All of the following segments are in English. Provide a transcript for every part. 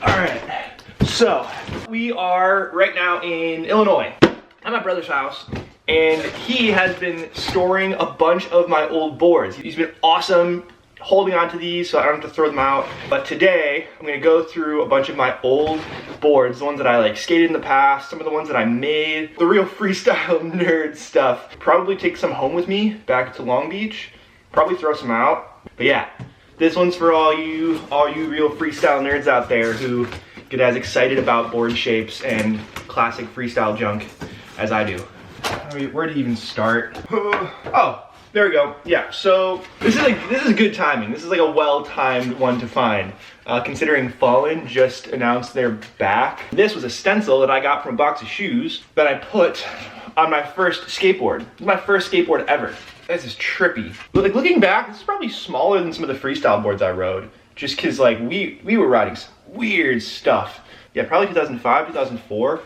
Alright, so we are right now in Illinois. I'm at my brother's house, and he has been storing a bunch of my old boards. He's been awesome holding on to these so I don't have to throw them out. But today, I'm gonna go through a bunch of my old boards, the ones that I like skated in the past, some of the ones that I made, the real freestyle nerd stuff. Probably take some home with me back to Long Beach, probably throw some out. But yeah, this one's for all you real freestyle nerds out there who get as excited about board shapes and classic freestyle junk as I do. I mean, where to even start? Oh, there we go. Yeah, so this is good timing. This is like a well-timed one to find. Considering Fallen just announced they're back. This was a stencil that I got from a box of shoes that I put on my first skateboard. This is my first skateboard ever. This is trippy. But like looking back, this is probably smaller than some of the freestyle boards I rode. Just cause like we were riding some weird stuff. Yeah, probably 2005, 2004.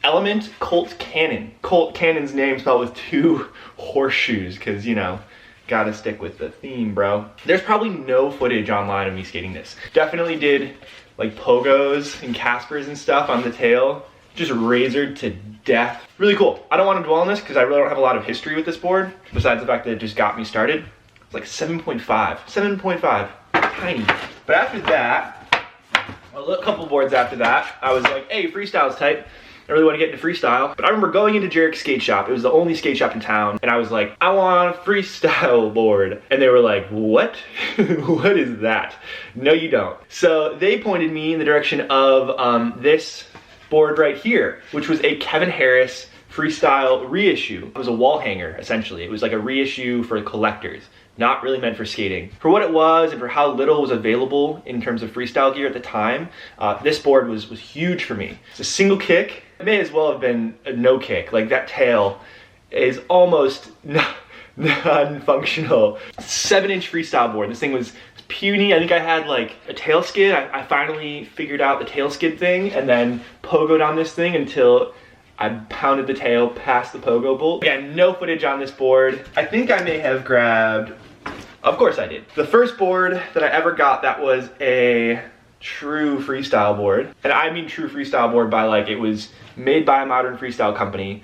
Element Colt Cannon. Colt Cannon's name spelled with 2 horseshoes, cause you know, gotta stick with the theme, bro. There's probably no footage online of me skating this. Definitely did like pogos and Caspers and stuff on the tail. Just razored to death. Really cool. I don't want to dwell on this because I really don't have a lot of history with this board, besides the fact that it just got me started. It's like 7.5. 7.5. Tiny. But after that, a couple boards after that, I was like, hey, freestyle's tight. I really want to get into freestyle. But I remember going into Jarek's skate shop. It was the only skate shop in town. And I was like, I want a freestyle board. And they were like, what? What is that? No, you don't. So they pointed me in the direction of this board right here, which was a Kevin Harris freestyle reissue. It was a wall hanger, essentially. It was like a reissue for collectors. Not really meant for skating. For what it was and for how little was available in terms of freestyle gear at the time, this board was huge for me. It's a single kick. It may as well have been a no kick. Like that tail is almost non-functional. 7-inch freestyle board. This thing was puny. I think I had like a tail skid. I finally figured out the tail skid thing and then pogoed on this thing until I pounded the tail past the pogo bolt. Again, no footage on this board. I think I may have grabbed, of course I did. The first board that I ever got that was a true freestyle board. And I mean true freestyle board by like, it was made by a modern freestyle company.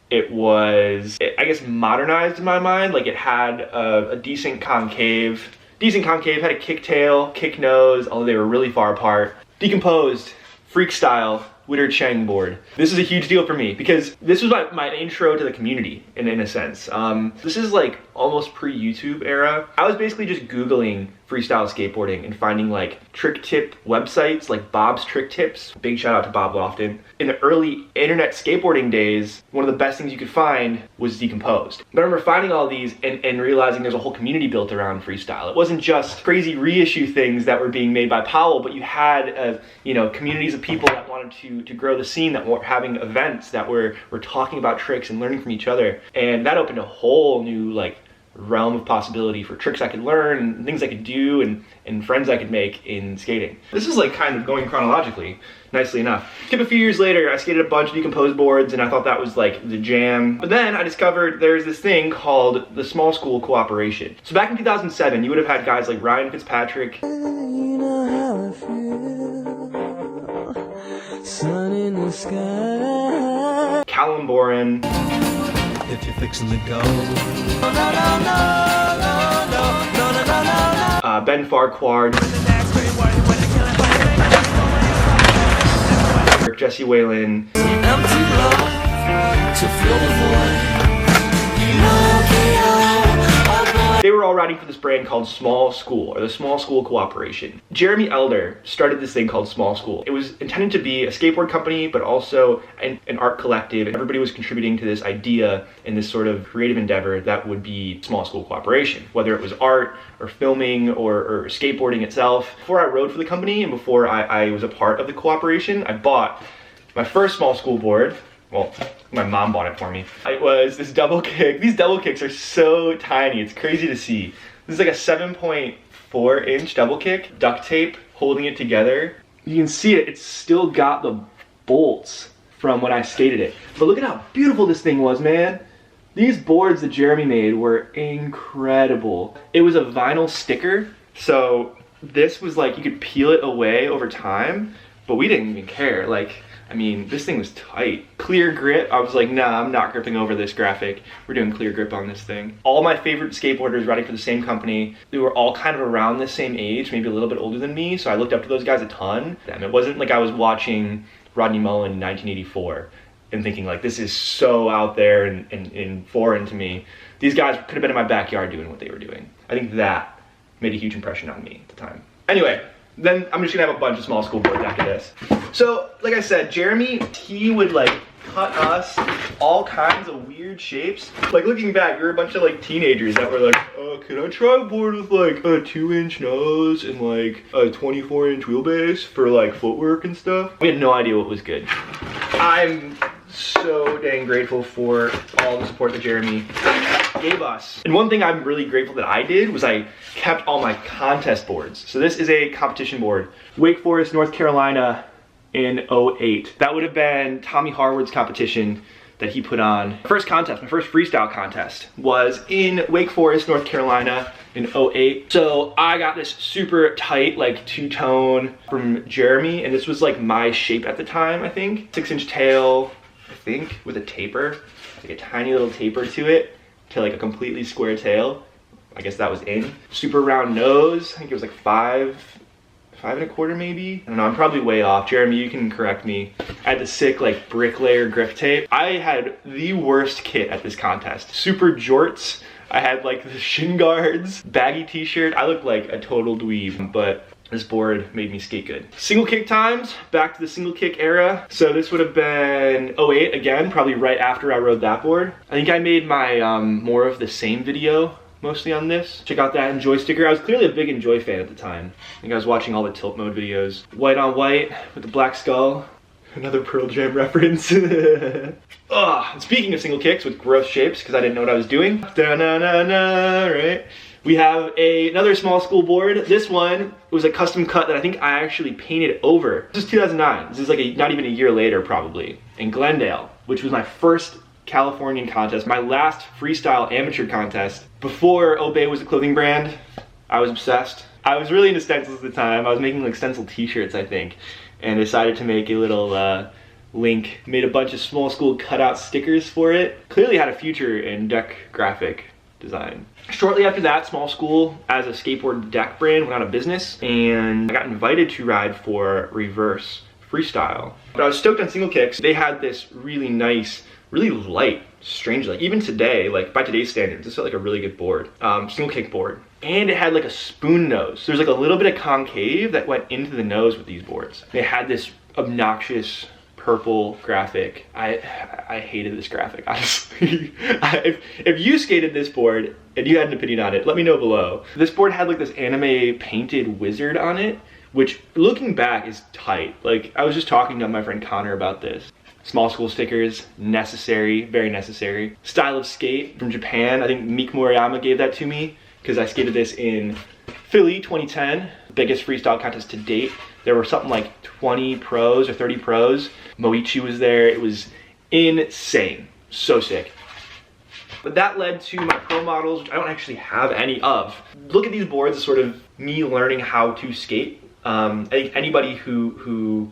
It was, I guess, modernized in my mind. Like it had a decent concave, had a kick tail, kick nose, although they were really far apart. Decomposed, Freestyle, Witter Cheng board. This is a huge deal for me because this was my intro to the community in a sense. This is like almost pre-YouTube era. I was basically just Googling freestyle skateboarding and finding like trick tip websites like Bob's Trick Tips. Big shout out to Bob Lofton. In the early internet skateboarding days, one of the best things you could find was Decomposed. But I remember finding all these and realizing there's a whole community built around freestyle. It wasn't just crazy reissue things that were being made by Powell, but you had you know, communities of people that wanted to grow the scene, that were having events, that were talking about tricks and learning from each other. And that opened a whole new like realm of possibility for tricks I could learn and things I could do and friends I could make in skating. This is like kind of going chronologically, nicely enough. Skip a few years later, I skated a bunch of Decomposed boards and I thought that was like the jam. But then I discovered there's this thing called the small school cooperation. So back in 2007, you would have had guys like Ryan Fitzpatrick, You know how I feel. Sun in the sky. Callum Boren, If you're fixing to go. Ben Farquhar, Jesse Whalen. I'm too low to fill the void. You know, They were all riding for this brand called Small School, or the Small School Cooperation. Jeremy Elder started this thing called Small School. It was intended to be a skateboard company, but also an art collective. Everybody was contributing to this idea in this sort of creative endeavor that would be Small School Cooperation, whether it was art or filming or skateboarding itself. Before I rode for the company and before I was a part of the cooperation, I bought my first Small School board. Well, my mom bought it for me. It was this double kick. These double kicks are so tiny. It's crazy to see. This is like a 7.4 inch double kick, duct tape holding it together. You can see it, it's still got the bolts from when I skated it. But look at how beautiful this thing was, man. These boards that Jeremy made were incredible. It was a vinyl sticker, so this was like, you could peel it away over time, but we didn't even care. Like, I mean, this thing was tight. Clear grip, I was like, nah, I'm not gripping over this graphic. We're doing clear grip on this thing. All my favorite skateboarders riding for the same company, they were all kind of around the same age, maybe a little bit older than me, so I looked up to those guys a ton. And it wasn't like I was watching Rodney Mullen in 1984 and thinking like, this is so out there and foreign to me. These guys could have been in my backyard doing what they were doing. I think that made a huge impression on me at the time. Anyway, then I'm just gonna have a bunch of small school boards after this. So, like I said, Jeremy, he would like cut us all kinds of weird shapes. Like looking back, we were a bunch of like teenagers that were like, oh, can I try a board with like a 2-inch nose and like a 24-inch wheelbase for like footwork and stuff? We had no idea what was good. I'm so dang grateful for all the support that Jeremy gave us. And one thing I'm really grateful that I did was I kept all my contest boards. So this is a competition board. Wake Forest, North Carolina in 08. That would have been Tommy Harwood's competition that he put on. First contest, my first freestyle contest was in Wake Forest, North Carolina in 08. So I got this super tight, like two-tone from Jeremy, and this was like my shape at the time, I think. 6-inch tail, I think, with a taper, like a tiny little taper to it, to like a completely square tail. I guess that was in. Super round nose, I think it was like 5 1/4 maybe. I don't know, I'm probably way off. Jeremy, you can correct me. I had the sick like bricklayer grip tape. I had the worst kit at this contest. Super jorts. I had like the shin guards, baggy t-shirt. I looked like a total dweeb, but this board made me skate good. Single kick times, back to the single kick era. So this would have been 08 again, probably right after I rode that board. I think I made my more of the same video mostly on this. Check out that Enjoy sticker. I was clearly a big Enjoy fan at the time. I think I was watching all the tilt mode videos. White on white with the black skull. Another Pearl Jam reference. Speaking of single kicks with gross shapes, because I didn't know what I was doing. Da-na-na-na, right? We have another small school board. This one was a custom cut that I think I actually painted over. This is 2009. This is like not even a year later probably. In Glendale, which was my first Californian contest, my last freestyle amateur contest. Before Obey was a clothing brand, I was obsessed. I was really into stencils at the time. I was making like stencil t-shirts, I think, and decided to make a little link. Made a bunch of small school cutout stickers for it. Clearly had a future in deck graphic design. Shortly after that, small school as a skateboard deck brand went out of business, and I got invited to ride for Reverse Freestyle. But I was stoked on single kicks. They had this really nice, really light, strange, like even today, like by today's standards, this felt like a really good board, single kick board. And it had like a spoon nose. There's like a little bit of concave that went into the nose with these boards. They had this obnoxious purple graphic. I hated this graphic, honestly. If you skated this board and you had an opinion on it, let me know below. This board had like this anime painted wizard on it, which looking back is tight. Like I was just talking to my friend Connor about this. Small school stickers, necessary, very necessary. Style of skate from Japan. I think Meek Moriyama gave that to me because I skated this in Philly 2010, biggest freestyle contest to date. There were something like 20 pros or 30 pros. Moichi was there. It was insane. So sick. But that led to my pro models, which I don't actually have any of. Look at these boards as sort of me learning how to skate. I think anybody who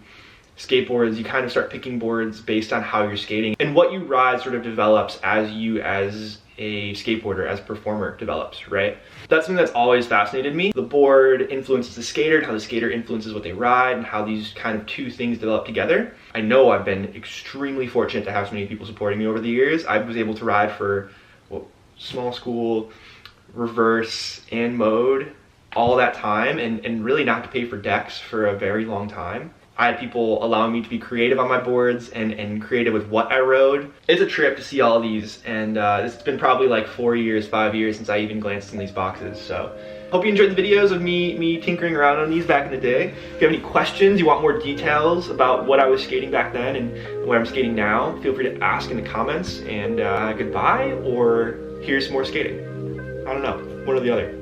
skateboards, you kind of start picking boards based on how you're skating, and what you ride sort of develops as you as a skateboarder, as a performer develops, right? That's something that's always fascinated me. The board influences the skater, and how the skater influences what they ride, and how these kind of two things develop together. I know I've been extremely fortunate to have so many people supporting me over the years. I was able to ride for small school, reverse, and mode all that time, and really not to pay for decks for a very long time. I had people allowing me to be creative on my boards and creative with what I rode. It's a trip to see all of these, and it's been probably like 4 years, 5 years since I even glanced in these boxes. So hope you enjoyed the videos of me tinkering around on these back in the day. If you have any questions, you want more details about what I was skating back then and what I'm skating now, feel free to ask in the comments. And goodbye, or here's some more skating. I don't know, one or the other.